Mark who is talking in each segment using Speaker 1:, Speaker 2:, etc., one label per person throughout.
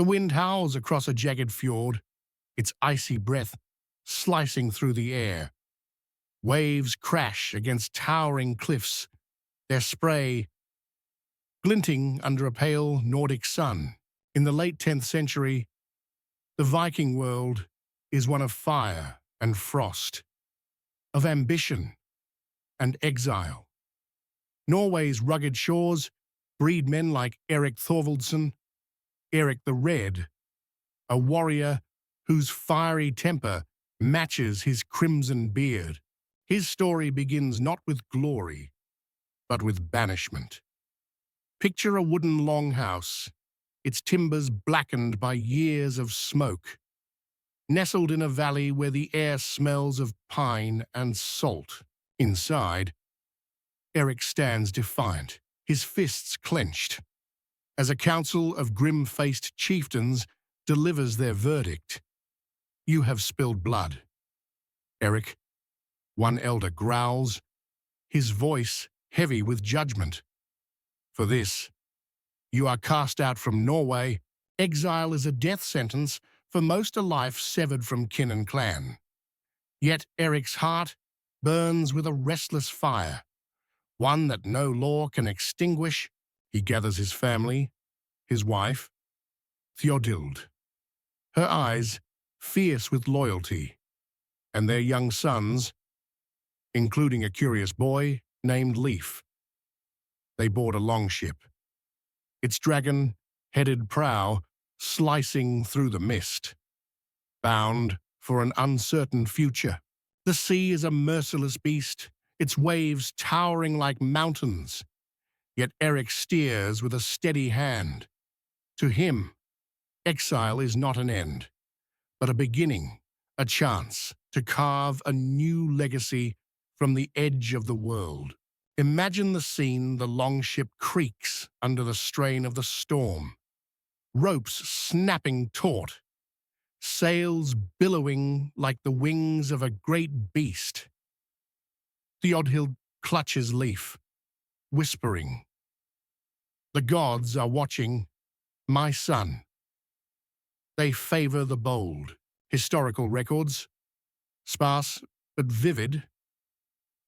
Speaker 1: The wind howls across a jagged fjord, its icy breath slicing through the air. Waves crash against towering cliffs, their spray glinting under a pale Nordic sun. In the late 10th century, the Viking world is one of fire and frost, of ambition and exile. Norway's rugged shores breed men like Erik Thorvaldsson, Erik the Red, a warrior whose fiery temper matches his crimson beard. His story begins not with glory, but with banishment. Picture a wooden longhouse, its timbers blackened by years of smoke, nestled in a valley where the air smells of pine and salt. Inside, Erik stands defiant, his fists clenched, as a council of grim-faced chieftains delivers their verdict. "You have spilled blood, Erik," one elder growls, his voice heavy with judgment. "For this, you are cast out from Norway." Exile is a death sentence for most a life severed from kin and clan. Yet Erik's heart burns with a restless fire, one that no law can extinguish. He gathers his family, his wife, Theodild, her eyes fierce with loyalty, and their young sons, including a curious boy named Leif. They board a longship, its dragon-headed prow slicing through the mist, bound for an uncertain future. The sea is a merciless beast, its waves towering like mountains. Yet Erik steers with a steady hand. To him, exile is not an end, but a beginning, a chance to carve a new legacy from the edge of the world. Imagine the scene: the longship creaks under the strain of the storm, ropes snapping taut, sails billowing like the wings of a great beast. Theodhild clutches Leif, whispering, "The gods are watching, my son." They favor the bold. Historical records, sparse but vivid,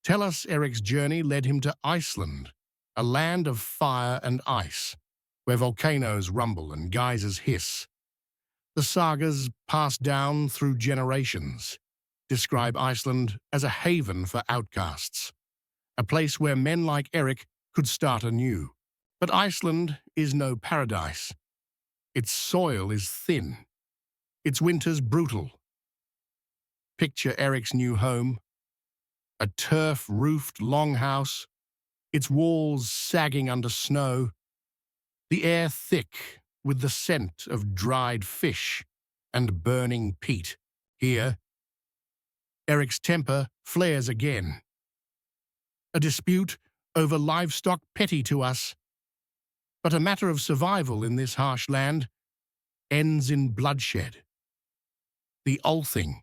Speaker 1: tell us Erik's journey led him to Iceland, a land of fire and ice, where volcanoes rumble and geysers hiss. The sagas passed down through generations describe Iceland as a haven for outcasts, a place where men like Erik could start anew. But Iceland is no paradise. Its soil is thin, its winters brutal. Picture Erik's new home, a turf-roofed longhouse, its walls sagging under snow, the air thick with the scent of dried fish and burning peat. Here, Erik's temper flares again. A dispute over livestock petty to us, but a matter of survival in this harsh land, ends in bloodshed. The Althing,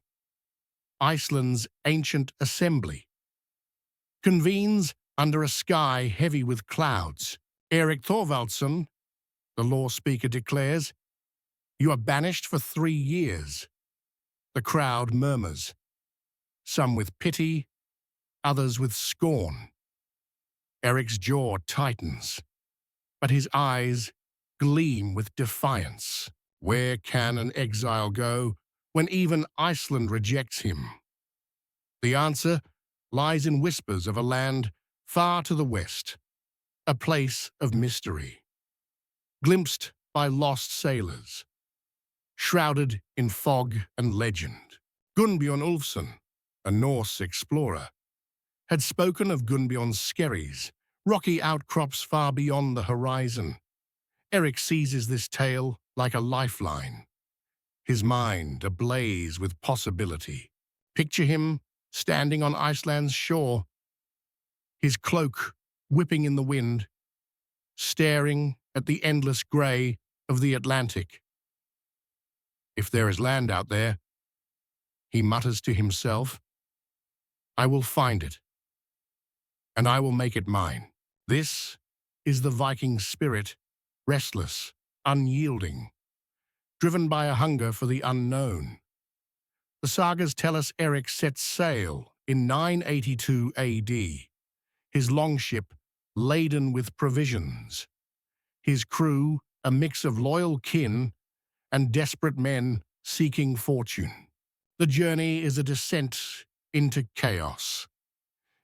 Speaker 1: Iceland's ancient assembly, convenes under a sky heavy with clouds. Erik Thorvaldsson, the law speaker, declares, "You are banished for 3 years." The crowd murmurs, some with pity, others with scorn. Erik's jaw tightens, but his eyes gleam with defiance. Where can an exile go when even Iceland rejects him? The answer lies in whispers of a land far to the west, a place of mystery, glimpsed by lost sailors, shrouded in fog and legend. Gunnbjorn Ulfsson, a Norse explorer, had spoken of Gunnbjorn's skerries, rocky outcrops far beyond the horizon. Erik seizes this tale like a lifeline, his mind ablaze with possibility. Picture him standing on Iceland's shore, his cloak whipping in the wind, staring at the endless grey of the Atlantic. If there is land out there, he mutters to himself, I will find it, and I will make it mine. This is the Viking spirit, restless, unyielding, driven by a hunger for the unknown. The sagas tell us Erik set sail in 982 AD, his longship laden with provisions, his crew a mix of loyal kin and desperate men seeking fortune. The journey is a descent into chaos.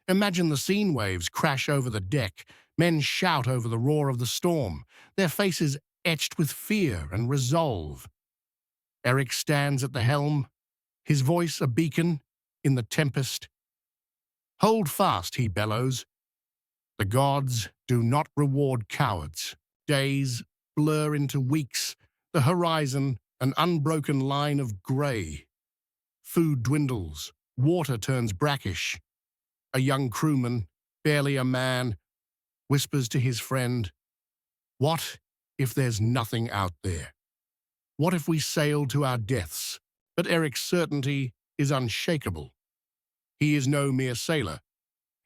Speaker 1: Imagine the scene: waves crash over the deck, men shout over the roar of the storm, their faces etched with fear and resolve. Erik stands at the helm, his voice a beacon in the tempest. "Hold fast," he bellows. "The gods do not reward cowards." Days blur into weeks, the horizon an unbroken line of grey. Food dwindles, water turns brackish. A young crewman, barely a man, whispers to his friend, "What if there's nothing out there? What if we sail to our deaths?" But Erik's certainty is unshakable. He is no mere sailor.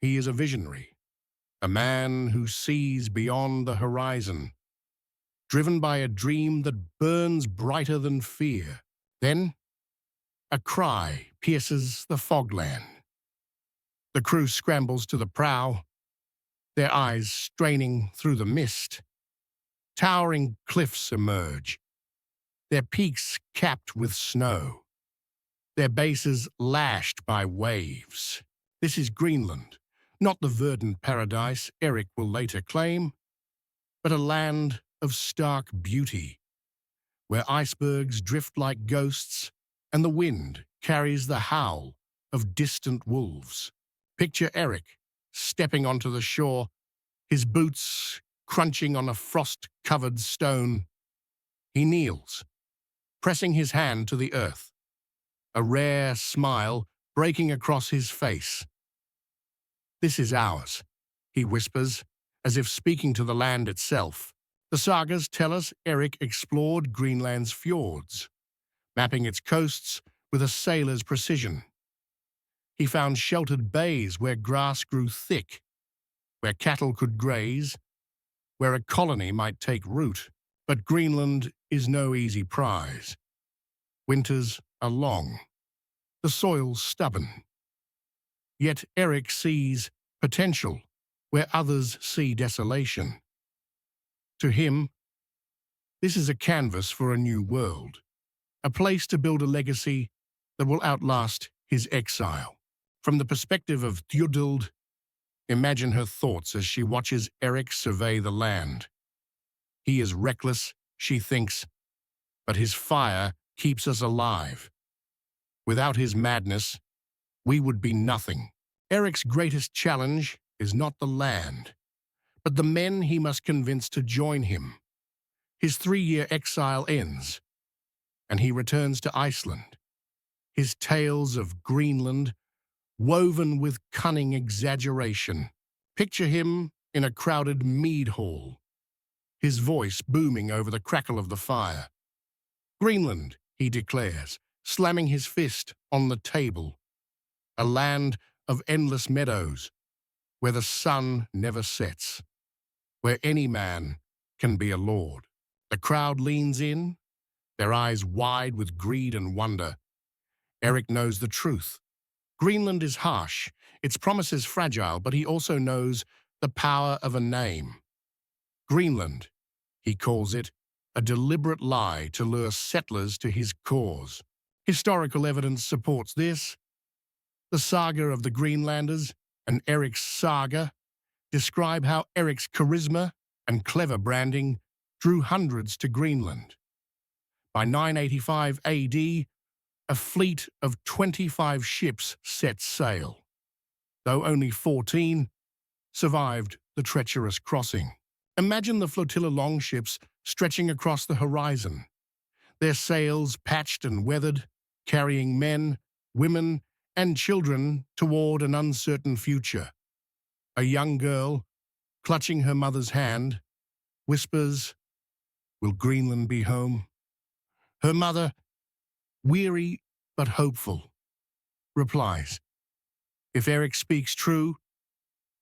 Speaker 1: He is a visionary, a man who sees beyond the horizon, driven by a dream that burns brighter than fear. Then, a cry pierces the fogland. The crew scrambles to the prow, their eyes straining through the mist. Towering cliffs emerge, their peaks capped with snow, their bases lashed by waves. This is Greenland, not the verdant paradise Erik will later claim, but a land of stark beauty, where icebergs drift like ghosts and the wind carries the howl of distant wolves. Picture Erik stepping onto the shore, his boots crunching on a frost-covered stone. He kneels, pressing his hand to the earth, a rare smile breaking across his face. "This is ours," he whispers, as if speaking to the land itself. The sagas tell us Erik explored Greenland's fjords, mapping its coasts with a sailor's precision. He found sheltered bays where grass grew thick, where cattle could graze, where a colony might take root. But Greenland is no easy prize. Winters are long, the soil stubborn. Yet Erik sees potential where others see desolation. To him, this is a canvas for a new world, a place to build a legacy that will outlast his exile. From the perspective of Thjudeld, imagine her thoughts as she watches Erik survey the land. He is reckless, she thinks, but his fire keeps us alive. Without his madness, we would be nothing. Erik's greatest challenge is not the land, but the men he must convince to join him. His 3-year exile ends, and he returns to Iceland. His tales of Greenland woven with cunning exaggeration. Picture him in a crowded mead hall, his voice booming over the crackle of the fire. "Greenland," he declares, slamming his fist on the table. "A land of endless meadows, where the sun never sets, where any man can be a lord." The crowd leans in, their eyes wide with greed and wonder. Erik knows the truth. Greenland is harsh, its promises fragile, but he also knows the power of a name. Greenland, he calls it, a deliberate lie to lure settlers to his cause. Historical evidence supports this. The saga of the Greenlanders and Erik's saga describe how Erik's charisma and clever branding drew hundreds to Greenland. By 985 AD, a fleet of 25 ships set sail, though only 14 survived the treacherous crossing. Imagine the flotilla longships stretching across the horizon, their sails patched and weathered, carrying men, women, and children toward an uncertain future. A young girl, clutching her mother's hand, whispers, "Will Greenland be home?" Her mother, weary but hopeful, replies, "If Erik speaks true,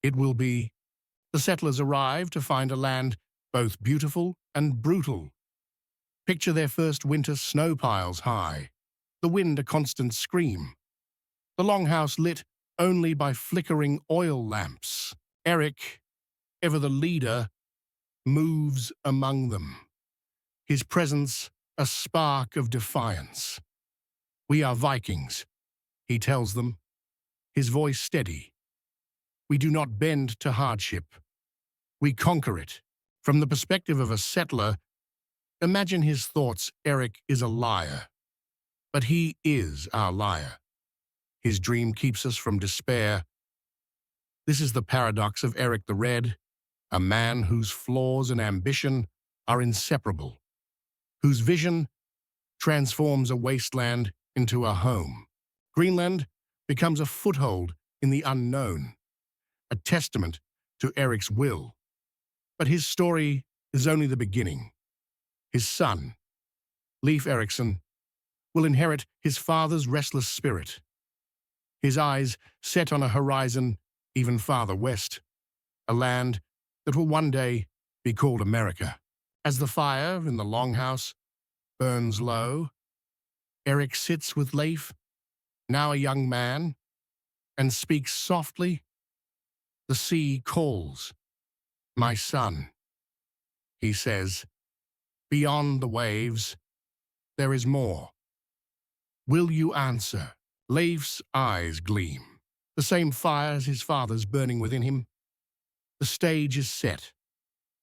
Speaker 1: it will be." The settlers arrive to find a land both beautiful and brutal. Picture their first winter snow piles high, the wind a constant scream, the longhouse lit only by flickering oil lamps. Erik, ever the leader, moves among them, his presence a spark of defiance. "We are Vikings," he tells them, his voice steady. "We do not bend to hardship. We conquer it." From the perspective of a settler, imagine his thoughts. Erik is a liar, but he is our liar. His dream keeps us from despair. This is the paradox of Erik the Red, a man whose flaws and ambition are inseparable, whose vision transforms a wasteland into a home. Greenland becomes a foothold in the unknown, a testament to Erik's will. But his story is only the beginning. His son, Leif Erikson, will inherit his father's restless spirit, his eyes set on a horizon even farther west, a land that will one day be called America. As the fire in the longhouse burns low, Erik sits with Leif, now a young man, and speaks softly. "The sea calls, my son," he says. "Beyond the waves, there is more. Will you answer?" Leif's eyes gleam, the same fire as his father's burning within him. The stage is set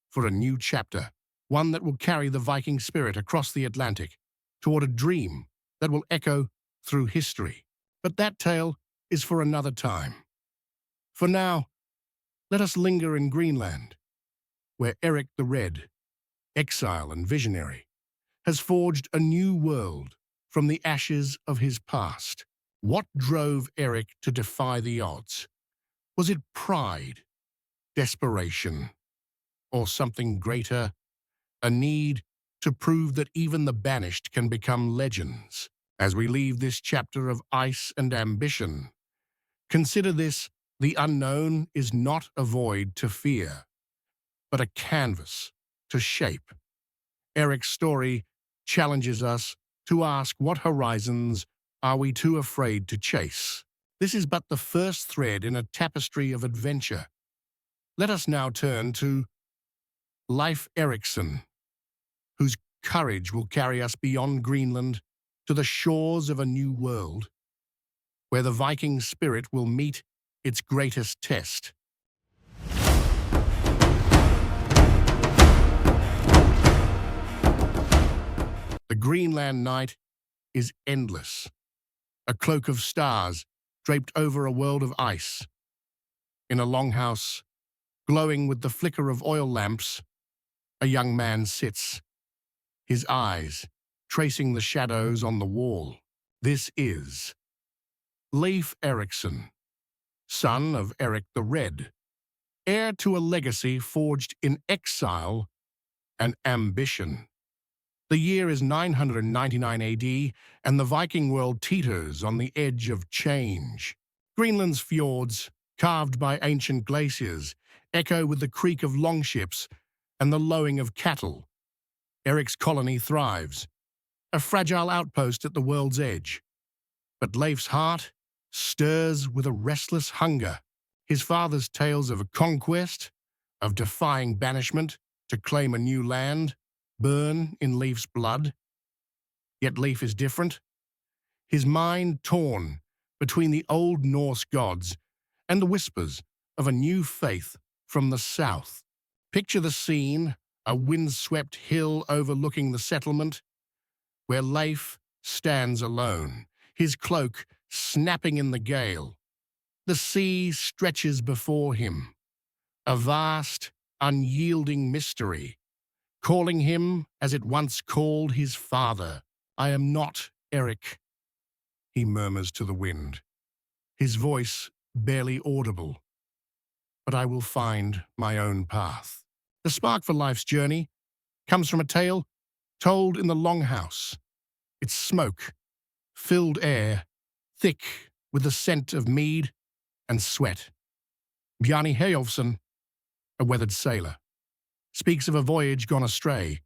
Speaker 1: for a new chapter, one that will carry the Viking spirit across the Atlantic toward a dream that will echo through history. But that tale is for another time. For now, let us linger in Greenland, where Erik the Red, exile and visionary, has forged a new world from the ashes of his past. What drove Erik to defy the odds? Was it pride, desperation, or something greater? A need to prove that even the banished can become legends. As we leave this chapter of ice and ambition, consider this: the unknown is not a void to fear, but a canvas to shape. Erik's story challenges us to ask, what horizons are we too afraid to chase? This is but the first thread in a tapestry of adventure. Let us now turn to Leif Erikson, whose courage will carry us beyond Greenland to the shores of a new world, where the Viking spirit will meet its greatest test. The Greenland night is endless, a cloak of stars draped over a world of ice. In a longhouse, glowing with the flicker of oil lamps, a young man sits, his eyes tracing the shadows on the wall. This is Leif Erikson, son of Erik the Red, heir to a legacy forged in exile and ambition. The year is 999 AD, and the Viking world teeters on the edge of change. Greenland's fjords, carved by ancient glaciers, echo with the creak of longships and the lowing of cattle. Erik's colony thrives, a fragile outpost at the world's edge. But Leif's heart stirs with a restless hunger. His father's tales of conquest, of defying banishment to claim a new land, burn in Leif's blood. Yet Leif is different. His mind torn between the old Norse gods and the whispers of a new faith from the south. Picture the scene: a windswept hill overlooking the settlement, where Leif stands alone, his cloak snapping in the gale. The sea stretches before him, a vast, unyielding mystery, calling him as it once called his father. "I am not Erik," he murmurs to the wind, his voice barely audible. "But I will find my own path." The spark for life's journey comes from a tale told in the longhouse. Its smoke-filled air, thick with the scent of mead and sweat. Bjarni Heyolfsson, a weathered sailor, speaks of a voyage gone astray,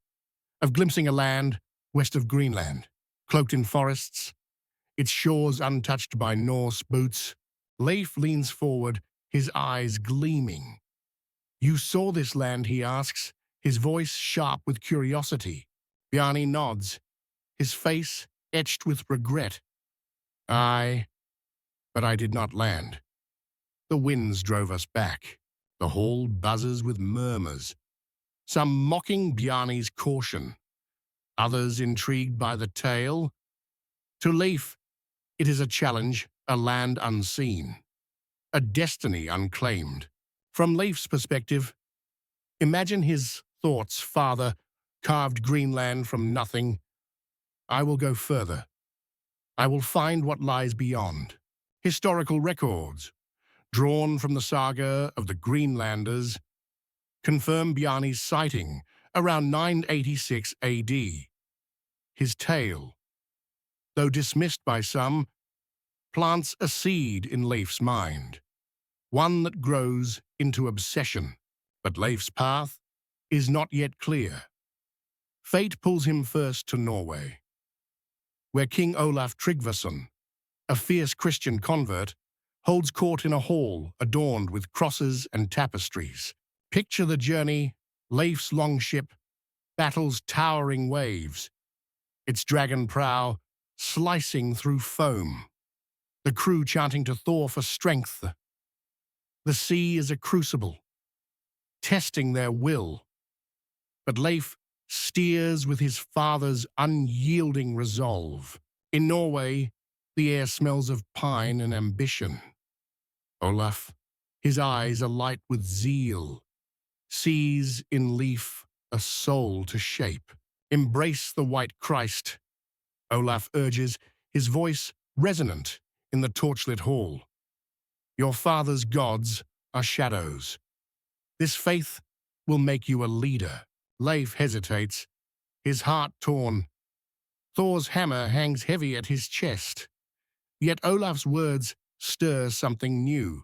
Speaker 1: of glimpsing a land west of Greenland, cloaked in forests, its shores untouched by Norse boots. Leif leans forward, his eyes gleaming. "You saw this land?" he asks, his voice sharp with curiosity. Bjarni nods, his face etched with regret. "Aye, but I did not land. The winds drove us back. The hall buzzes with murmurs, some mocking Bjarni's caution, others intrigued by the tale. To Leif, it is a challenge, a land unseen, a destiny unclaimed. From Leif's perspective, imagine his thoughts. Father carved Greenland from nothing. I will go further. I will find what lies beyond. Historical records, drawn from the saga of the Greenlanders, confirm Bjarni's sighting around 986 AD. His tale, though dismissed by some, plants a seed in Leif's mind, one that grows into obsession. But Leif's path is not yet clear. Fate pulls him first to Norway, where King Olaf Tryggvason, a fierce Christian convert, holds court in a hall adorned with crosses and tapestries. Picture the journey. Leif's longship battles towering waves, its dragon prow slicing through foam, the crew chanting to Thor for strength. The sea is a crucible, testing their will. But Leif steers with his father's unyielding resolve. In Norway, the air smells of pine and ambition. Olaf, his eyes alight with zeal, sees in Leif a soul to shape. Embrace the white Christ, Olaf urges, his voice resonant in the torchlit hall. Your father's gods are shadows. This faith will make you a leader. Leif hesitates, his heart torn. Thor's hammer hangs heavy at his chest. Yet Olaf's words stir something new,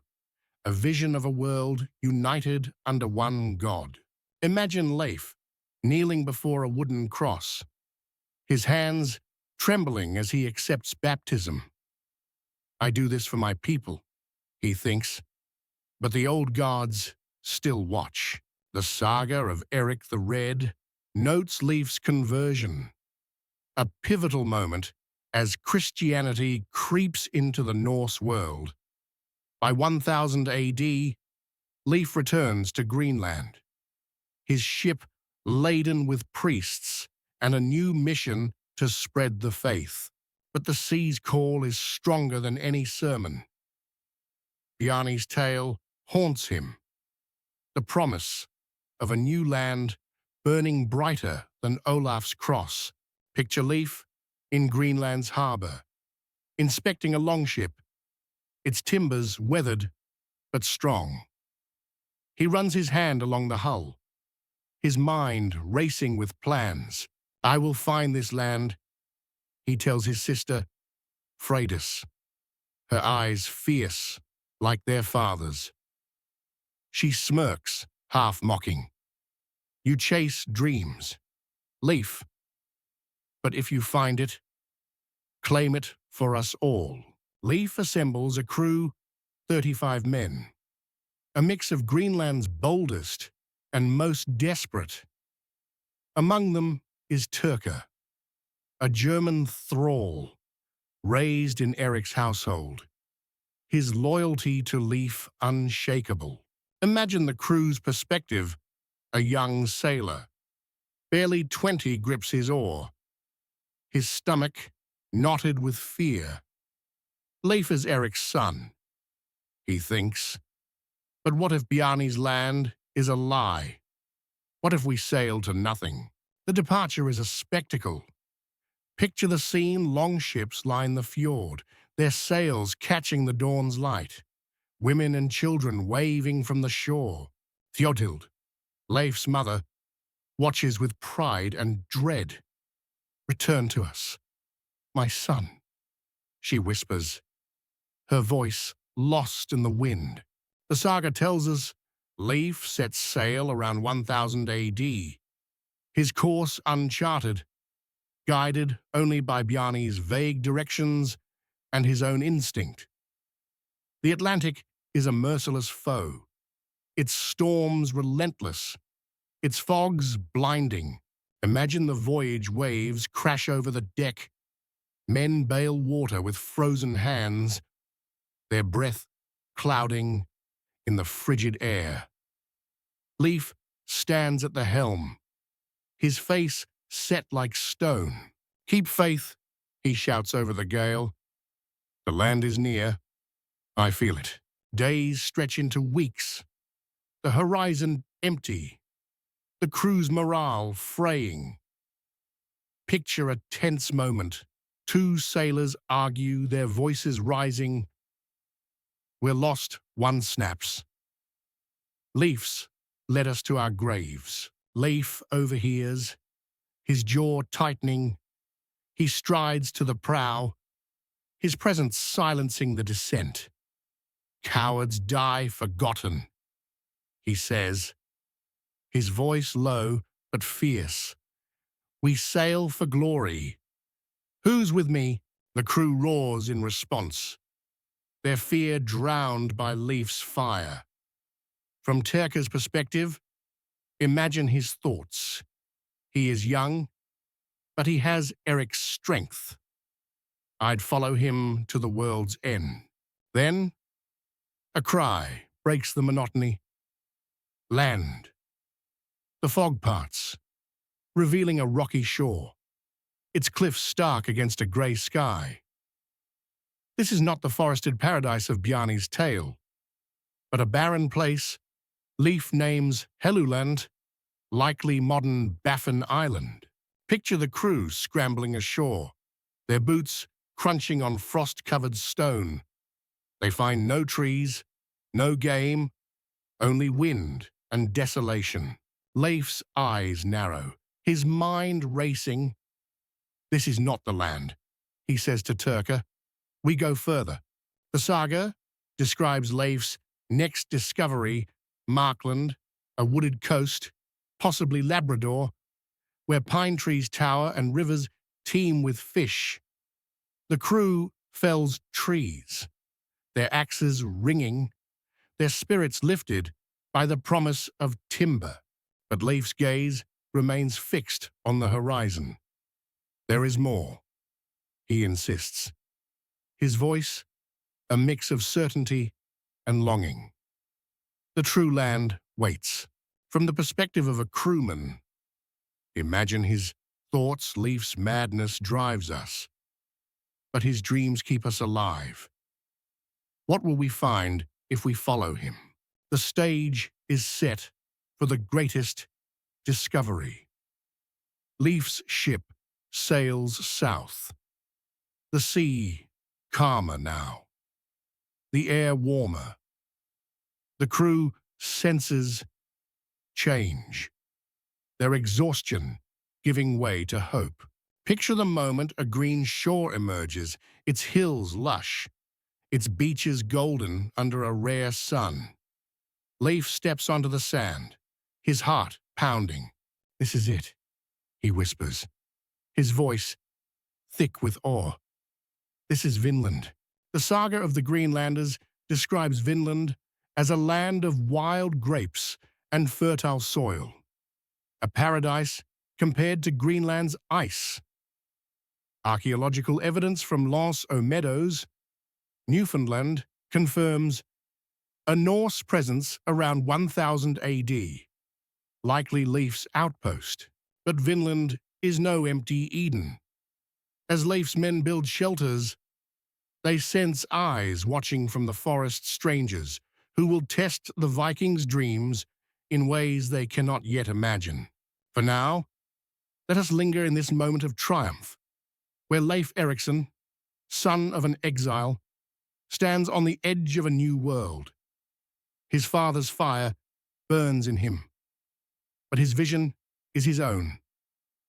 Speaker 1: a vision of a world united under one God. Imagine Leif kneeling before a wooden cross, his hands trembling as he accepts baptism. I do this for my people, he thinks, but the old gods still watch. The saga of Erik the Red notes Leif's conversion, a pivotal moment as Christianity creeps into the Norse world. By 1000 AD, Leif returns to Greenland, his ship laden with priests and a new mission to spread the faith. But the sea's call is stronger than any sermon. Bjarni's tale haunts him, the promise of a new land burning brighter than Olaf's cross. Picture Leif in Greenland's harbour, inspecting a longship, its timbers weathered but strong. He runs his hand along the hull, his mind racing with plans. I will find this land, he tells his sister, Freydis, her eyes fierce like their father's. She smirks, half mocking. You chase dreams, Leif, but if you find it, claim it for us all. Leif assembles a crew, 35 men, a mix of Greenland's boldest and most desperate. Among them is Turka, a German thrall raised in Erik's household, his loyalty to Leif unshakable. Imagine the crew's perspective. A young sailor, barely 20, grips his oar, his stomach knotted with fear. Leif is Erik's son, he thinks. But what if Bjarni's land is a lie? What if we sail to nothing? The departure is a spectacle. Picture the scene. Longships line the fjord, their sails catching the dawn's light, women and children waving from the shore. Thjodhild, Leif's mother, watches with pride and dread. Return to us, my son, she whispers, her voice lost in the wind. The saga tells us Leif sets sail around 1000 AD, his course uncharted, guided only by Bjarni's vague directions and his own instinct. The Atlantic is a merciless foe, its storms relentless, its fogs blinding. Imagine the voyage waves crash over the deck. Men bail water with frozen hands, their breath clouding in the frigid air. Leif stands at the helm, his face set like stone. "Keep faith," he shouts over the gale. "The land is near. I feel it." Days stretch into weeks, the horizon empty, the crew's morale fraying. Picture a tense moment. Two sailors argue, their voices rising. "We're lost," one snaps. "Leif's led us to our graves." Leif overhears, his jaw tightening. He strides to the prow, his presence silencing the dissent. "Cowards die forgotten," he says, his voice low but fierce. "We sail for glory. Who's with me?" The crew roars in response, their fear drowned by Leif's fire. From Turka's perspective, imagine his thoughts. He is young, but he has Erik's strength. "I'd follow him to the world's end." Then, a cry breaks the monotony. Land. The fog parts, revealing a rocky shore, its cliffs stark against a grey sky. This is not the forested paradise of Bjarni's tale, but a barren place Leif names Helluland, likely modern Baffin Island. Picture the crew scrambling ashore, their boots crunching on frost-covered stone. They find no trees, no game, only wind and desolation. Leif's eyes narrow, his mind racing. "This is not the land," he says to Turka. "We go further." The saga describes Leif's next discovery, Markland, a wooded coast, possibly Labrador, where pine trees tower and rivers teem with fish. The crew fells trees, their axes ringing, their spirits lifted by the promise of timber. But Leif's gaze remains fixed on the horizon. "There is more," he insists, his voice a mix of certainty and longing. The true land waits. From the perspective of a crewman, imagine his thoughts. Leif's madness drives us, but his dreams keep us alive. What will we find if we follow him? The stage is set for the greatest discovery. Leif's ship sails south. The sea calmer now, the air warmer. The crew senses change, their exhaustion giving way to hope. Picture the moment a green shore emerges, its hills lush, its beaches golden under a rare sun. Leif steps onto the sand, his heart pounding. "This is it," he whispers, his voice thick with awe. "This is Vinland." The saga of the Greenlanders describes Vinland as a land of wild grapes and fertile soil, a paradise compared to Greenland's ice. Archaeological evidence from Lance aux Meadows, Newfoundland, confirms a Norse presence around 1000 AD, likely Leif's outpost. But Vinland is no empty Eden. As Leif's men build shelters, they sense eyes watching from the forest, strangers who will test the Vikings' dreams in ways they cannot yet imagine. For now, let us linger in this moment of triumph, where Leif Erikson, son of an exile, stands on the edge of a new world. His father's fire burns in him, but his vision is his own,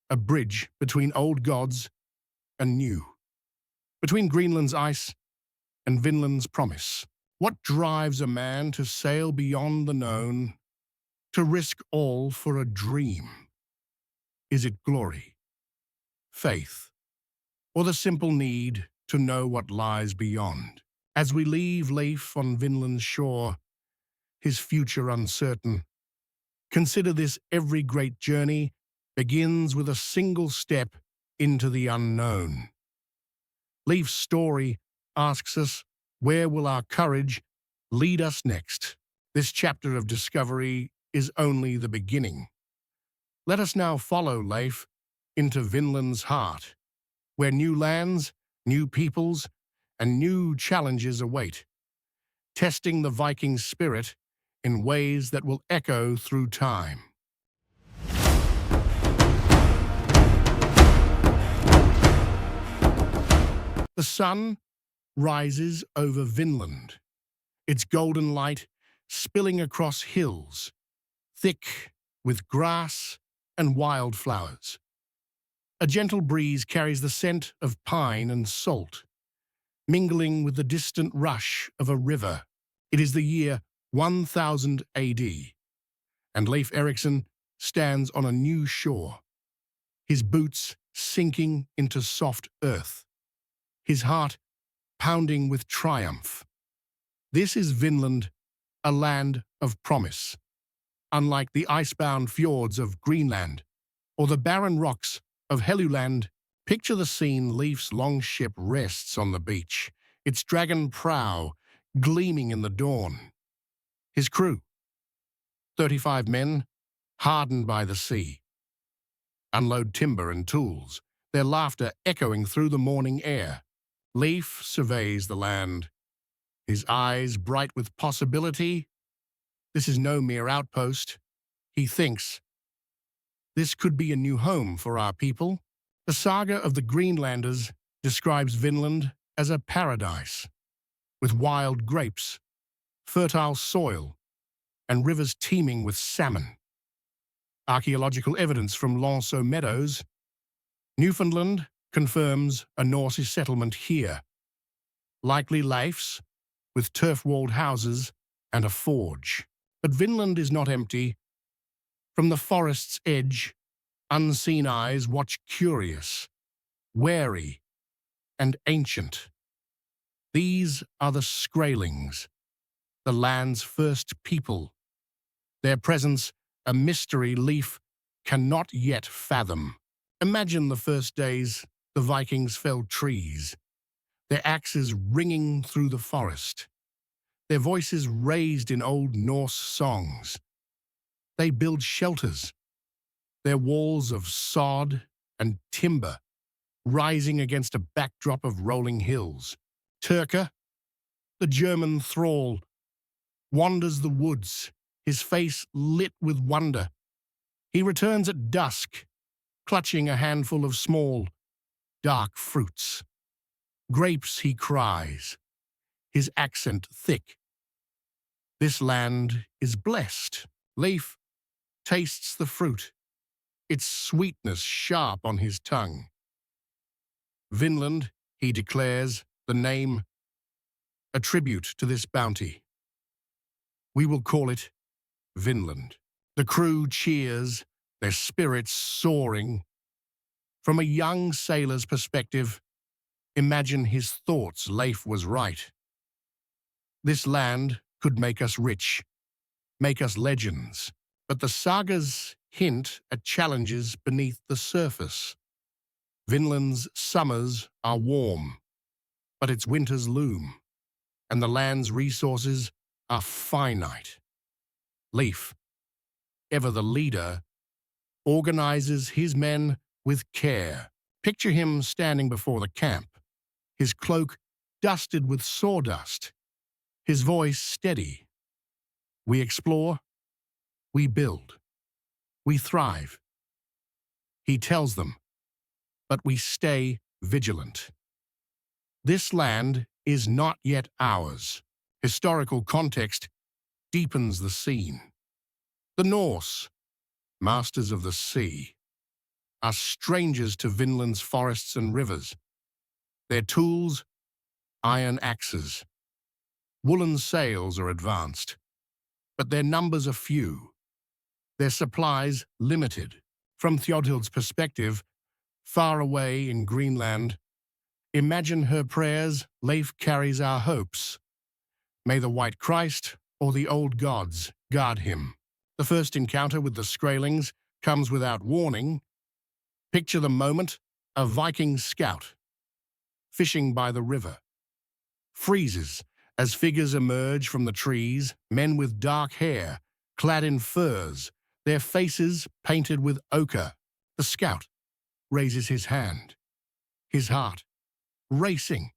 Speaker 1: a bridge between old gods and new, between Greenland's ice and Vinland's promise. What drives a man to sail beyond the known, to risk all for a dream? Is it glory, faith, or the simple need to know what lies beyond. As we leave Leif on Vinland's shore, his future uncertain, consider this: every great journey begins with a single step into the unknown. Leif's story asks us, where will our courage lead us next? This chapter of discovery is only the beginning. Let us now follow Leif into Vinland's heart, where new lands, new peoples, and new challenges await, testing the Viking spirit in ways that will echo through time. The sun rises over Vinland, its golden light spilling across hills, thick with grass and wildflowers. A gentle breeze carries the scent of pine and salt, mingling with the distant rush of a river. It is the year 1000 AD, and Leif Erikson stands on a new shore, his boots sinking into soft earth, his heart pounding with triumph. This is Vinland, a land of promise. Unlike the icebound fjords of Greenland or the barren rocks of Helluland, picture the scene: Leif's longship rests on the beach, its dragon prow gleaming in the dawn. His crew, 35 men, hardened by the sea, unload timber and tools, their laughter echoing through the morning air. Leif surveys the land, his eyes bright with possibility. This is no mere outpost. He thinks, this could be a new home for our people. The saga of the Greenlanders describes Vinland as a paradise, with wild grapes, fertile soil, and rivers teeming with salmon. Archaeological evidence from Lanceau Meadows, Newfoundland, confirms a Norse settlement here, likely Leif's, with turf-walled houses and a forge. But Vinland is not empty. From the forest's edge, unseen eyes watch, curious, wary, and ancient. These are the Skraelings, the land's first people. Their presence, a mystery Leif cannot yet fathom. Imagine the first days the Vikings felled trees, their axes ringing through the forest, their voices raised in old Norse songs. They build shelters, their walls of sod and timber rising against a backdrop of rolling hills. Turka, the German thrall, wanders the woods, his face lit with wonder. He returns at dusk, clutching a handful of small, dark fruits. Grapes, he cries, his accent thick. This land is blessed. Leif tastes the fruit, its sweetness sharp on his tongue. Vinland, he declares, the name, a tribute to this bounty. We will call it Vinland. The crew cheers, their spirits soaring. From a young sailor's perspective, imagine his thoughts. Leif was right. This land could make us rich, make us legends. But the sagas hint at challenges beneath the surface. Vinland's summers are warm, but its winters loom, and the land's resources are finite. Leif, ever the leader, organizes his men with care. Picture him standing before the camp, his cloak dusted with sawdust, his voice steady. We explore, we build, we thrive. He tells them, but we stay vigilant. This land is not yet ours. Historical context deepens the scene. The Norse, masters of the sea, are strangers to Vinland's forests and rivers. Their tools, iron axes. Woolen sails are advanced, but their numbers are few. Their supplies limited. From Theodhild's perspective, Far away in Greenland, imagine her prayers, Leif carries our hopes. May the White Christ or the old gods guard him. The first encounter with the Skraelings comes without warning. Picture the moment: a Viking scout, fishing by the river, freezes as figures emerge from the trees, men with dark hair, clad in furs, their faces painted with ochre. The scout raises his hand, his heart racing.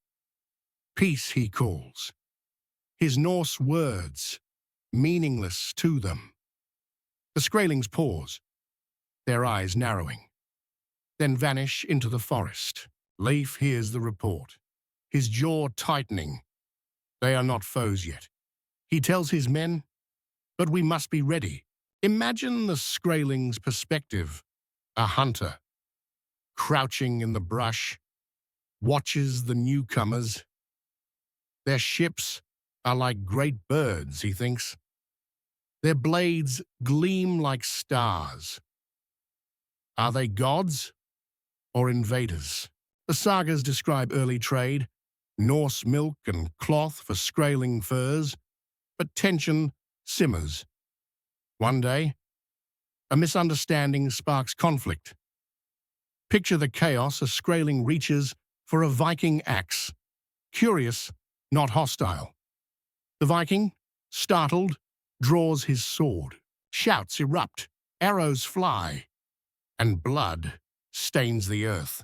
Speaker 1: Peace, he calls. His Norse words, meaningless to them. The Skraelings pause, their eyes narrowing, then vanish into the forest. Leif hears the report, his jaw tightening. They are not foes yet. He tells his men, but we must be ready. Imagine the Skraeling's perspective. A hunter, crouching in the brush, watches the newcomers. Their ships are like great birds, he thinks. Their blades gleam like stars. Are they gods or invaders? The sagas describe early trade, Norse milk and cloth for Skraeling furs, but tension simmers. One day, a misunderstanding sparks conflict. Picture the chaos: a Skraeling reaches for a Viking axe, curious, not hostile. The Viking, startled, draws his sword. Shouts erupt, arrows fly, and blood stains the earth.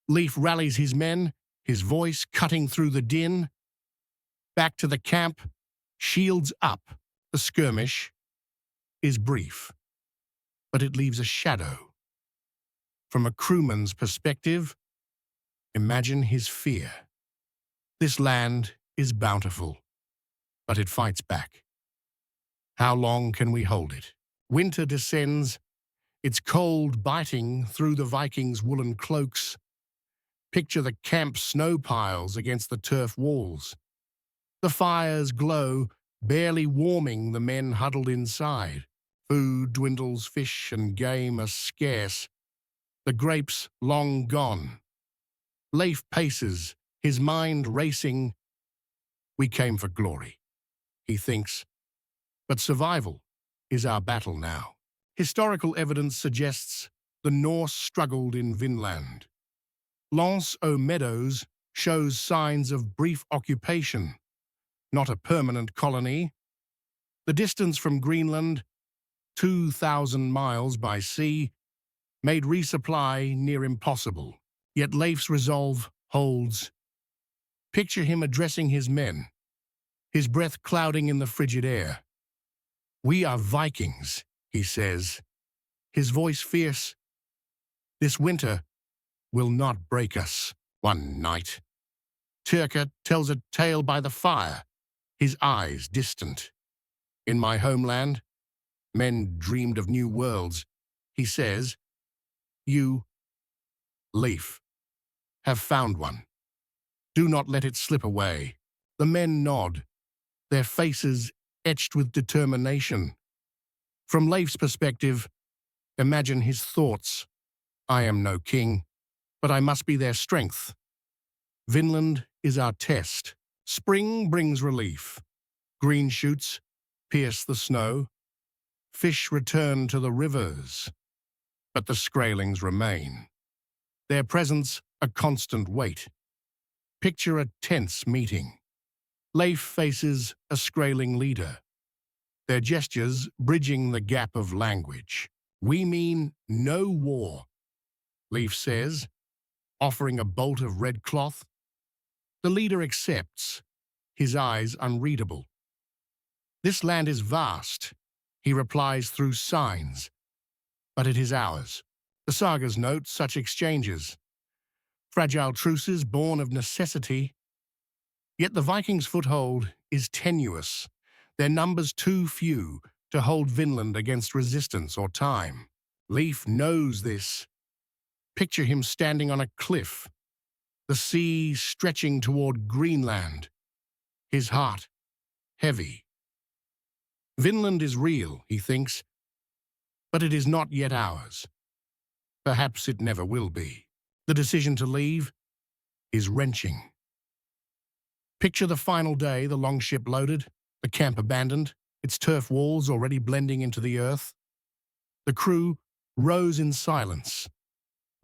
Speaker 1: Leif rallies his men, his voice cutting through the din. Back to the camp, shields up. The skirmish is brief, but it leaves a shadow. From a crewman's perspective, imagine his fear. This land is bountiful, but it fights back. How long can we hold it? Winter descends, its cold biting through the Vikings' woolen cloaks. Picture the camp snow piles against the turf walls. The fires glow, barely warming the men huddled inside. Food dwindles, fish and game are scarce. The grapes long gone. Leif paces, his mind racing. We came for glory, he thinks, but survival is our battle now. Historical evidence suggests the Norse struggled in Vinland. Lance o' Meadows shows signs of brief occupation, not a permanent colony. The distance from Greenland, 2,000 miles by sea, made resupply near impossible. Yet Leif's resolve holds. Picture him addressing his men, his breath clouding in the frigid air. We are Vikings, he says, his voice fierce. This winter will not break us. One night, Tyrker tells a tale by the fire, his eyes distant. In my homeland, men dreamed of new worlds, he says. You, Leif, have found one. Do not let it slip away. The men nod, their faces etched with determination. From Leif's perspective, imagine his thoughts. I am no king, but I must be their strength. Vinland is our test. Spring brings relief. Green shoots pierce the snow. Fish return to the rivers. But the Skraelings remain. Their presence a constant weight. Picture a tense meeting. Leif faces a Skraeling leader, their gestures bridging the gap of language. We mean no war, Leif says, offering a bolt of red cloth. The leader accepts, his eyes unreadable. This land is vast, he replies through signs, but it is ours. The sagas note such exchanges. Fragile truces born of necessity. Yet the Vikings' foothold is tenuous, their numbers too few to hold Vinland against resistance or time. Leif knows this. Picture him standing on a cliff, the sea stretching toward Greenland, his heart heavy. Vinland is real, he thinks, but it is not yet ours. Perhaps it never will be. The decision to leave is wrenching. Picture the final day, the longship loaded, the camp abandoned, its turf walls already blending into the earth. The crew rows in silence,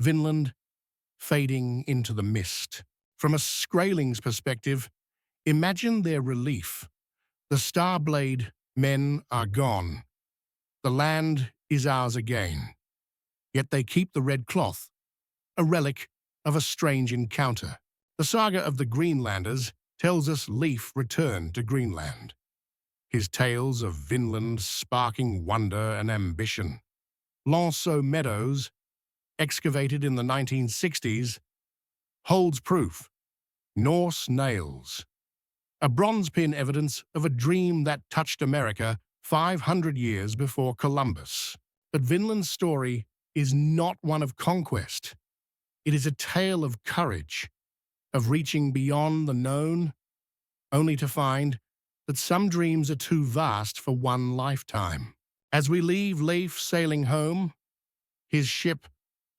Speaker 1: Vinland fading into the mist. From a Skraeling's perspective, imagine their relief. The Starblade men are gone. The land is ours again. Yet they keep the red cloth, a relic of a strange encounter. The saga of the Greenlanders tells us Leif returned to Greenland, his tales of Vinland sparking wonder and ambition. Lanceau Meadows, excavated in the 1960s, holds proof. Norse nails, a bronze pin evidence of a dream that touched America 500 years before Columbus. But Vinland's story is not one of conquest. It is a tale of courage, of reaching beyond the known, only to find that some dreams are too vast for one lifetime. As we leave Leif sailing home, his ship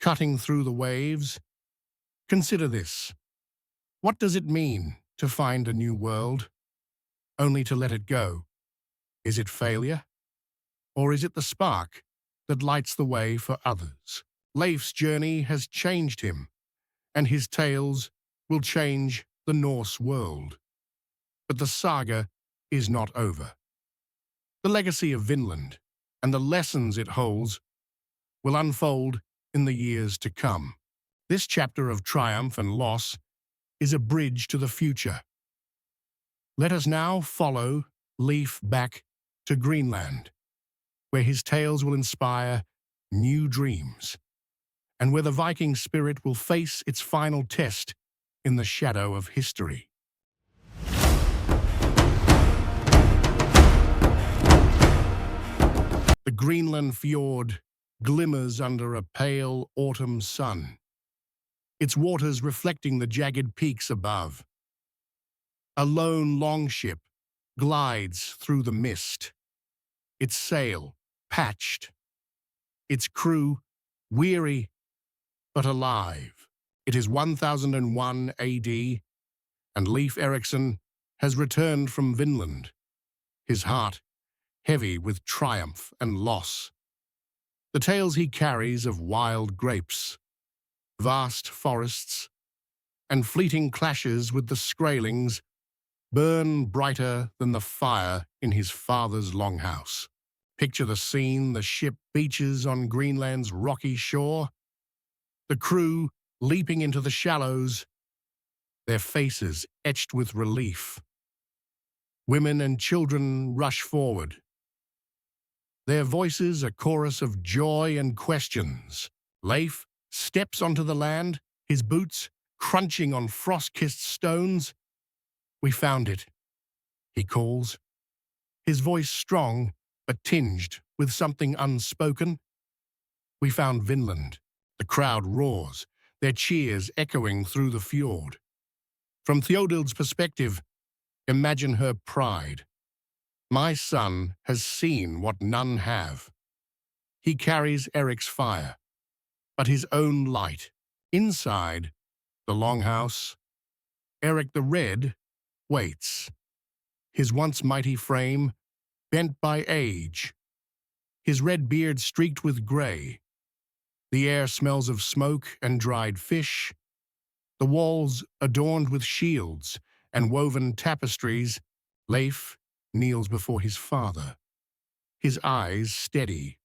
Speaker 1: cutting through the waves, consider this. What does it mean to find a new world, only to let it go? Is it failure? Or is it the spark that lights the way for others? Leif's journey has changed him, and his tales will change the Norse world. But the saga is not over. The legacy of Vinland and the lessons it holds will unfold in the years to come. This chapter of triumph and loss is a bridge to the future. Let us now follow Leif back to Greenland, where his tales will inspire new dreams, and where the Viking spirit will face its final test in the shadow of history. The Greenland fjord glimmers under a pale autumn sun, its waters reflecting the jagged peaks above. A lone longship glides through the mist, its sail patched, its crew weary but alive. It is 1001 AD, and Leif Erikson has returned from Vinland, his heart heavy with triumph and loss. The tales he carries of wild grapes, vast forests, and fleeting clashes with the Skraelings burn brighter than the fire in his father's longhouse. Picture the scene: the ship beaches on Greenland's rocky shore, the crew leaping into the shallows, their faces etched with relief. Women and children rush forward, their voices a chorus of joy and questions. Leif steps onto the land, his boots crunching on frost-kissed stones. "We found it," he calls, his voice strong but tinged with something unspoken. "We found Vinland." The crowd roars, their cheers echoing through the fjord. From Theodild's perspective, imagine her pride. "My son has seen what none have." He carries Erik's fire, but his own light. Inside the longhouse, Erik the Red waits, his once mighty frame bent by age, his red beard streaked with gray. The air smells of smoke and dried fish, the walls adorned with shields and woven tapestries. Leif kneels before his father, his eyes steady.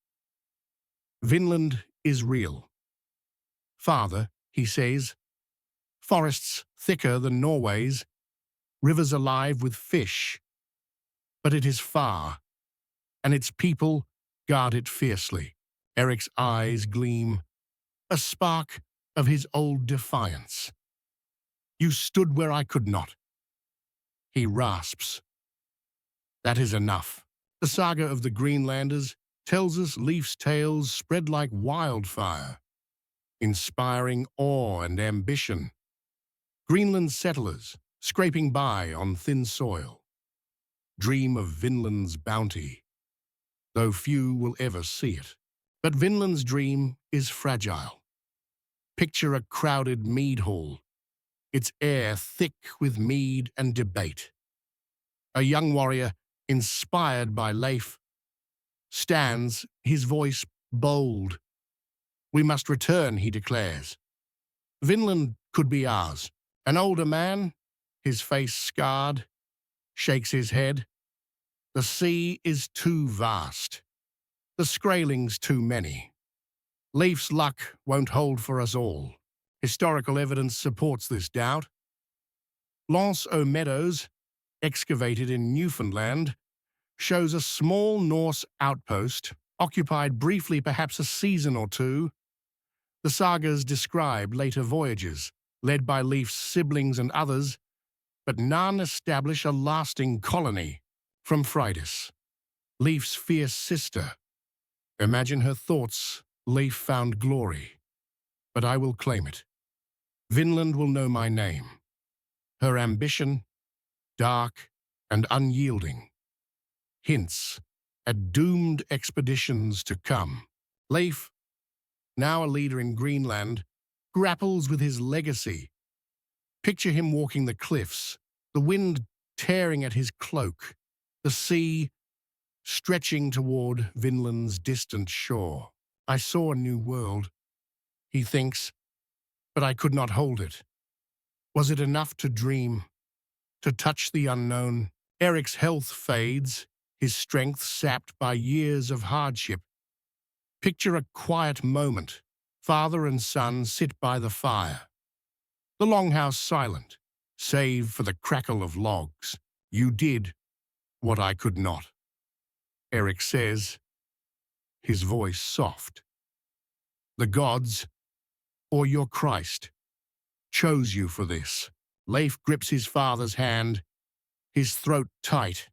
Speaker 1: "Vinland is real. Father," he says, "forests thicker than Norway's, rivers alive with fish. But it is far, and its people guard it fiercely." Erik's eyes gleam, a spark of his old defiance. "You stood where I could not," he rasps. That is enough. The saga of the Greenlanders tells us Leif's tales spread like wildfire, inspiring awe and ambition. Greenland settlers, scraping by on thin soil, dream of Vinland's bounty, though few will ever see it. But Vinland's dream is fragile. Picture a crowded mead hall, its air thick with mead and debate. A young warrior, inspired by Leif, stands, his voice bold. "We must return," he declares. "Vinland could be ours." An older man, his face scarred, shakes his head. "The sea is too vast. The Skraelings too many. Leif's luck won't hold for us all." Historical evidence supports this doubt. Lance Meadows, excavated in Newfoundland, shows a small Norse outpost, occupied briefly perhaps a season or two. The sagas describe later voyages, led by Leif's siblings and others, but none establish a lasting colony. From Fridas, Leif's fierce sister. "Imagine her thoughts, Leif found glory, but I will claim it. Vinland will know my name." Her ambition, dark and unyielding, hints at doomed expeditions to come. Leif, now a leader in Greenland, grapples with his legacy. Picture him walking the cliffs, the wind tearing at his cloak, the sea stretching toward Vinland's distant shore. "I saw a new world," he thinks, "but I could not hold it. Was it enough to dream, to touch the unknown?" Erik's health fades, his strength sapped by years of hardship. Picture a quiet moment. Father and son sit by the fire. The longhouse silent, save for the crackle of logs. "You did what I could not," Erik says, his voice soft. "The gods, or your Christ, chose you for this." Leif grips his father's hand, his throat tight.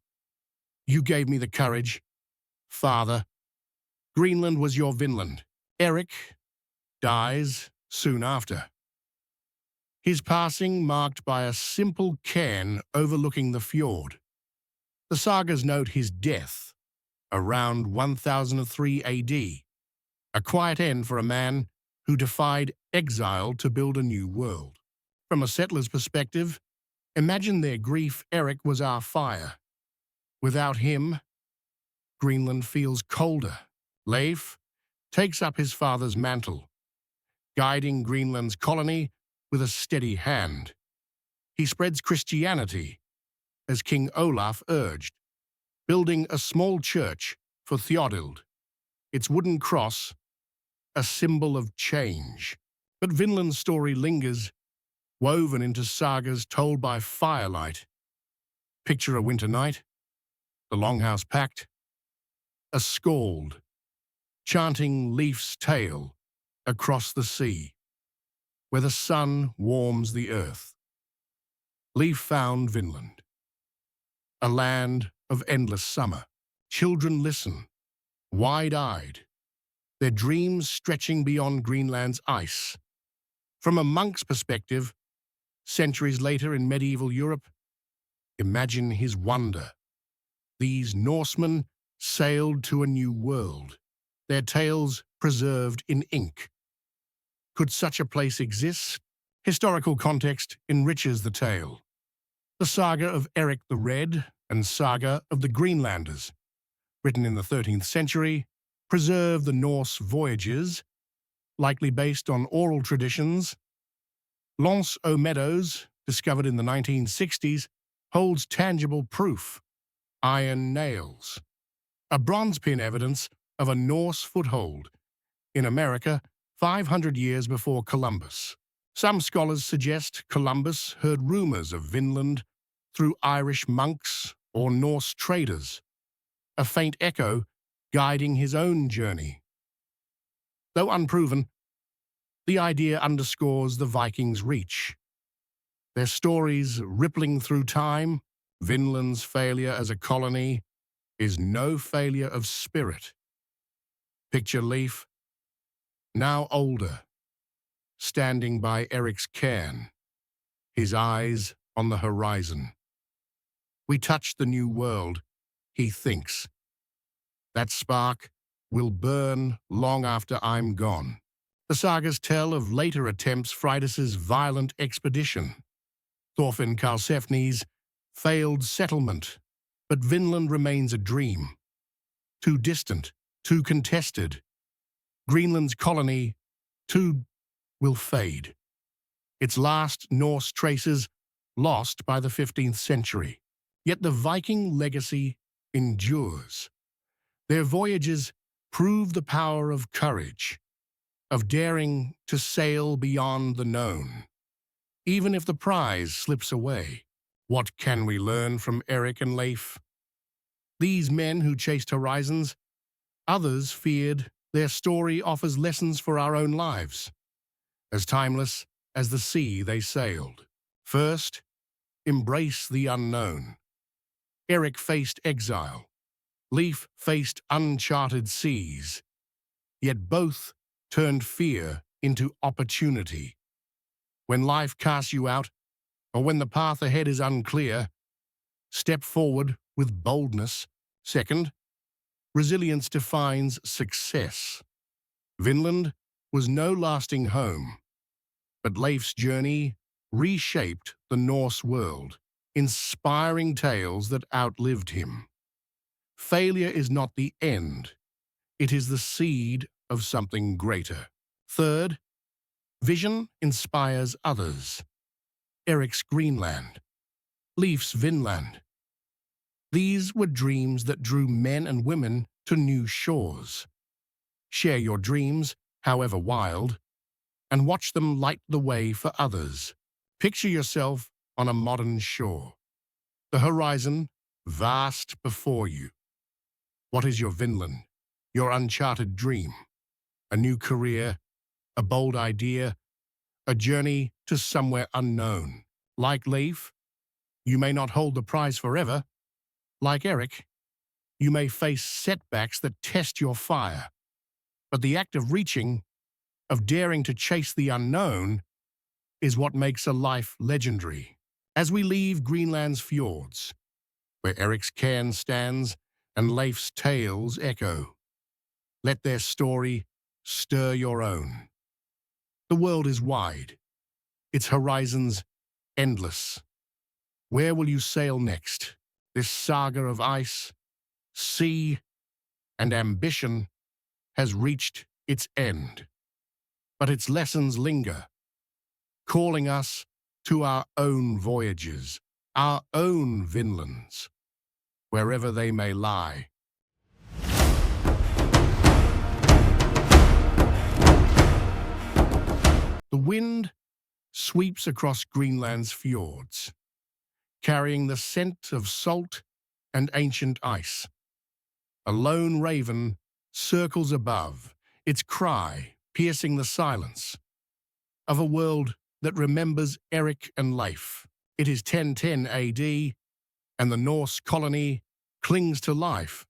Speaker 1: "You gave me the courage, Father. Greenland was your Vinland." Erik dies soon after. His passing marked by a simple cairn overlooking the fjord. The sagas note his death around 1003 AD, a quiet end for a man who defied exile to build a new world. From a settler's perspective, imagine their grief. Erik was our fire. Without him, Greenland feels colder. Leif takes up his father's mantle, guiding Greenland's colony with a steady hand. He spreads Christianity, as King Olaf urged, building a small church for Theodild, its wooden cross a symbol of change. But Vinland's story lingers, woven into sagas told by firelight. Picture a winter night, the longhouse packed, a skald chanting Leif's tale across the sea, where the sun warms the earth. Leif found Vinland, a land of endless summer. Children listen, wide-eyed, their dreams stretching beyond Greenland's ice. From a monk's perspective, centuries later in medieval Europe, imagine his wonder. These Norsemen sailed to a new world, their tales preserved in ink. Could such a place exist? Historical context enriches the tale. The saga of Erik the Red and saga of the Greenlanders, written in the 13th century, preserve the Norse voyages, likely based on oral traditions. Lance Meadows, discovered in the 1960s, holds tangible proof: iron nails, a bronze pin evidence of a Norse foothold in America 500 years before Columbus. Some scholars suggest Columbus heard rumors of Vinland through Irish monks or Norse traders, a faint echo guiding his own journey. Though unproven, the idea underscores the Vikings' reach. Their stories rippling through time, Vinland's failure as a colony is no failure of spirit. Picture Leif, now older, standing by Erik's cairn, his eyes on the horizon. "We touched the new world," he thinks. "That spark will burn long after I'm gone." The sagas tell of later attempts Fridas's violent expedition, Thorfinn Karlsefni's failed settlement, but Vinland remains a dream. Too distant, too contested. Greenland's colony, too, will fade. Its last Norse traces lost by the 15th century. Yet the Viking legacy endures. Their voyages prove the power of courage, of daring to sail beyond the known. Even if the prize slips away, what can we learn from Erik and Leif? These men who chased horizons, others feared. Their story offers lessons for our own lives, as timeless as the sea they sailed. First, embrace the unknown. Erik faced exile. Leif faced uncharted seas. Yet both turned fear into opportunity. When life casts you out, or when the path ahead is unclear, step forward with boldness. Second, resilience defines success. Vinland was no lasting home, but Leif's journey reshaped the Norse world, inspiring tales that outlived him. Failure is not the end. It is the seed of something greater. Third, vision inspires others. Erik's Greenland, Leif's Vinland. These were dreams that drew men and women to new shores. Share your dreams, however wild, and watch them light the way for others. Picture yourself on a modern shore. The horizon vast before you. What is your Vinland, your uncharted dream? A new career, a bold idea, a journey to somewhere unknown. Like Leif, you may not hold the prize forever. Like Erik, you may face setbacks that test your fire. But the act of reaching, of daring to chase the unknown, is what makes a life legendary. As we leave Greenland's fjords, where Erik's cairn stands and Leif's tales echo, let their story stir your own. The world is wide, its horizons endless. Where will you sail next? This saga of ice, sea, and ambition has reached its end. But its lessons linger, calling us to our own voyages, our own Vinlands, wherever they may lie. The wind sweeps across Greenland's fjords, carrying the scent of salt and ancient ice. A lone raven circles above, its cry piercing the silence of a world that remembers Erik and Leif. It is 1010 AD, and the Norse colony clings to life.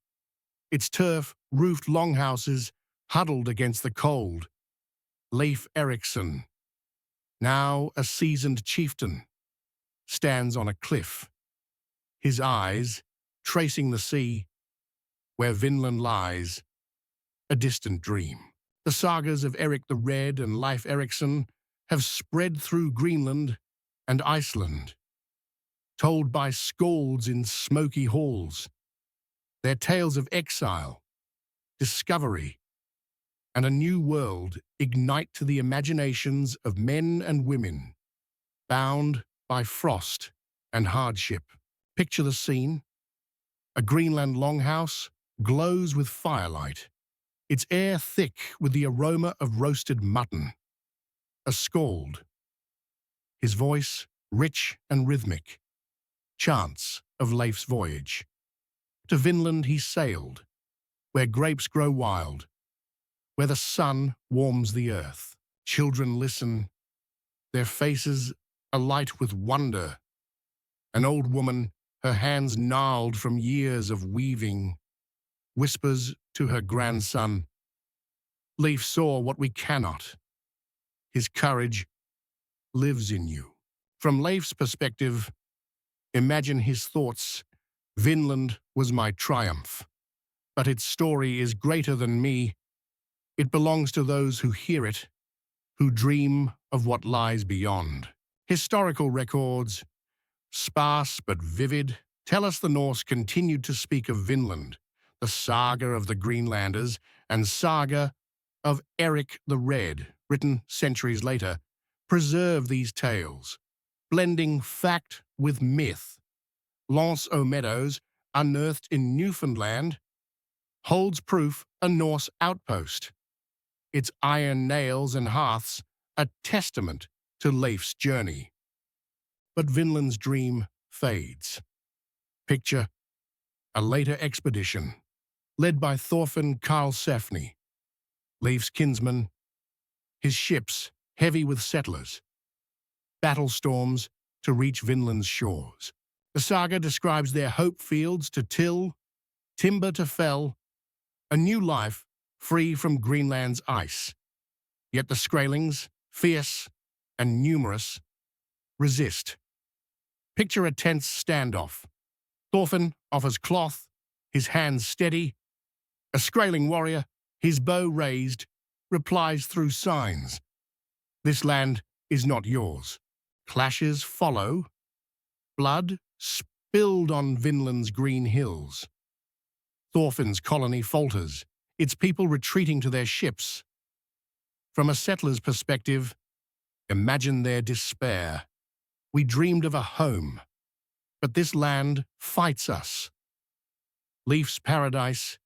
Speaker 1: Its turf-roofed longhouses huddled against the cold. Leif Erikson, now a seasoned chieftain, stands on a cliff, his eyes tracing the sea where Vinland lies, a distant dream. The sagas of Erik the Red and Leif Erikson have spread through Greenland and Iceland, told by skalds in smoky halls. Their tales of exile, discovery, and a new world ignite to the imaginations of men and women, bound by frost and hardship. Picture the scene. A Greenland longhouse glows with firelight, its air thick with the aroma of roasted mutton. A skald, his voice rich and rhythmic, chants of Leif's voyage. To Vinland he sailed, where grapes grow wild, where the sun warms the earth. Children listen, their faces alight with wonder. An old woman, her hands gnarled from years of weaving, whispers to her grandson, "Leif saw what we cannot. His courage lives in you." From Leif's perspective, imagine his thoughts. Vinland was my triumph, but its story is greater than me. It belongs to those who hear it. who dream of what lies beyond. Historical records, sparse but vivid, tell us the Norse continued to speak of Vinland, the saga of the Greenlanders, and saga of Erik the Red, written centuries later, preserve these tales, blending fact with myth. Lance O'Meadows, unearthed in Newfoundland, holds proof a Norse outpost. Its iron nails and hearths a testament to Leif's journey. But Vinland's dream fades. Picture a later expedition, led by Thorfinn Karlsefni, Leif's kinsman, his ships heavy with settlers, battle storms to reach Vinland's shores. The saga describes their hope fields to till, timber to fell, a new life free from Greenland's ice. Yet the Skrælings, fierce and numerous, resist. Picture a tense standoff. Thorfinn offers cloth, his hands steady. A Skræling warrior, his bow raised, replies through signs. This land is not yours. Clashes follow. Blood spilled on Vinland's green hills. Thorfinn's colony falters, its people retreating to their ships. From a settler's perspective, imagine their despair. We dreamed of a home, but this land fights us. Leif's paradise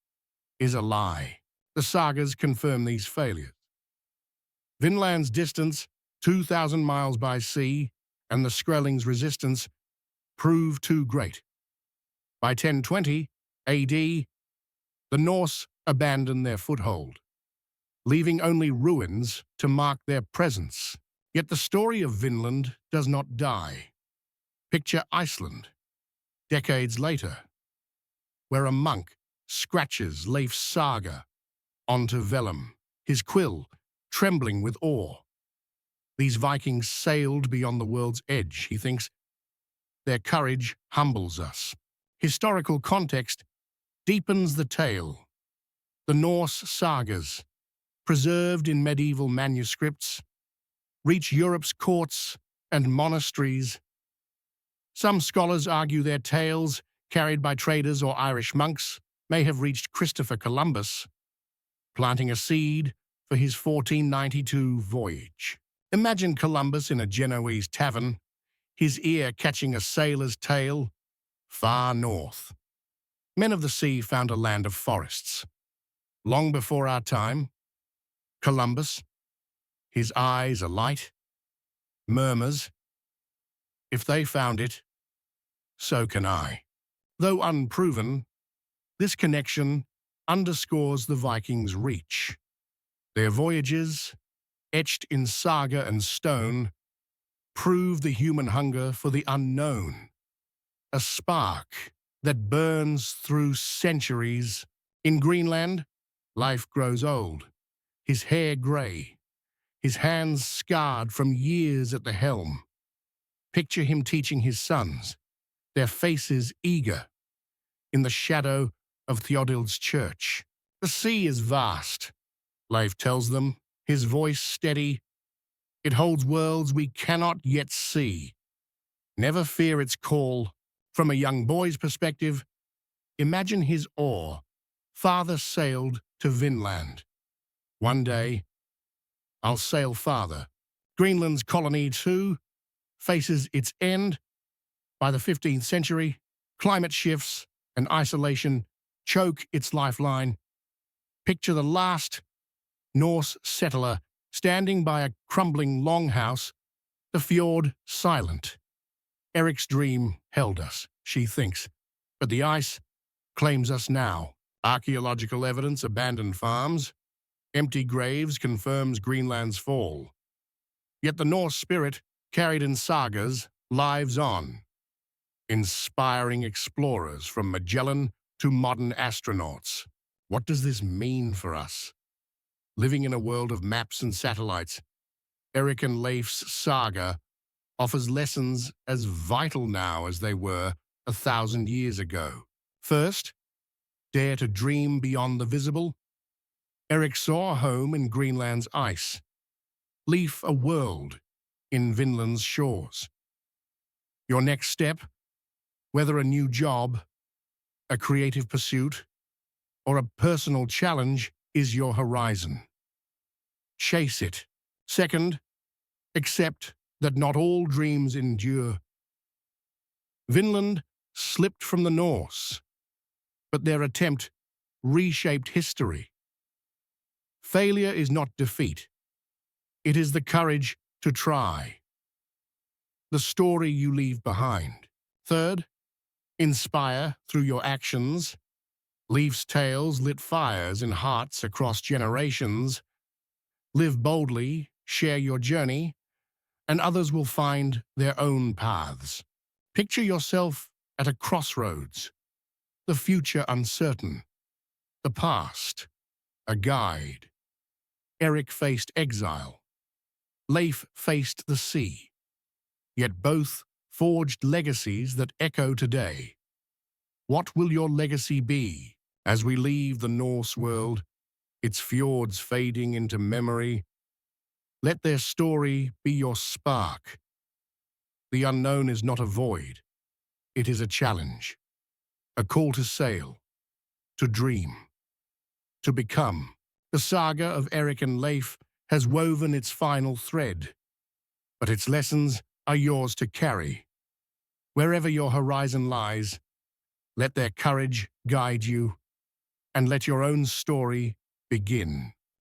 Speaker 1: is a lie. The sagas confirm these failures. Vinland's distance, 2,000 miles by sea, and the Skrælings' resistance prove too great. By 1020 AD, the Norse abandon their foothold, leaving only ruins to mark their presence. Yet the story of Vinland does not die. Picture Iceland, decades later, where a monk scratches Leif's saga onto vellum, his quill trembling with awe. These Vikings sailed beyond the world's edge, he thinks. Their courage humbles us. Historical context deepens the tale. The Norse sagas, preserved in medieval manuscripts, reach Europe's courts and monasteries. Some scholars argue their tales, carried by traders or Irish monks, may have reached Christopher Columbus, planting a seed for his 1492 voyage. Imagine Columbus in a Genoese tavern, his ear catching a sailor's tale far north. Men of the sea found a land of forests. Long before our time, Columbus, his eyes alight, murmurs, "If they found it, so can I." Though unproven, this connection underscores the Vikings' reach. Their voyages, etched in saga and stone, prove the human hunger for the unknown, a spark that burns through centuries. In Greenland, Leif grows old, his hair grey, his hands scarred from years at the helm. Picture him teaching his sons, their faces eager, in the shadow of Theodild's church. The sea is vast, Leif tells them, his voice steady. It holds worlds we cannot yet see. Never fear its call. From a young boy's perspective, imagine his awe. Father sailed to Vinland. One day, I'll sail farther. Greenland's colony, too, faces its end. By the 15th century, climate shifts and isolation choke its lifeline. Picture the last Norse settler standing by a crumbling longhouse, the fjord silent. Erik's dream held us, she thinks, but the ice claims us now. Archaeological evidence, abandoned farms, empty graves confirms Greenland's fall. Yet the Norse spirit, carried in sagas, lives on, inspiring explorers from Magellan to modern astronauts. What does this mean for us? Living in a world of maps and satellites, Erik and Leif's saga offers lessons as vital now as they were 1,000 years ago. First, dare to dream beyond the visible. Erik saw a home in Greenland's ice. Leif a world in Vinland's shores. Your next step, whether a new job, a creative pursuit, or a personal challenge, is your horizon. Chase it. Second, accept that not all dreams endure. Vinland slipped from the Norse, but their attempt reshaped history. Failure is not defeat. It is the courage to try. The story you leave behind. Third, inspire through your actions. Leif's tales lit fires in hearts across generations. Live boldly, share your journey, and others will find their own paths. Picture yourself at a crossroads, the future uncertain, the past a guide. Erik faced exile. Leif faced the sea. Yet both forged legacies that echo today. What will your legacy be as we leave the Norse world, its fjords fading into memory? Let their story be your spark. The unknown is not a void. It is a challenge, a call to sail, to dream, to become. The saga of Erik and Leif has woven its final thread, but its lessons are yours to carry. Wherever your horizon lies, let their courage guide you, and let your own story begin.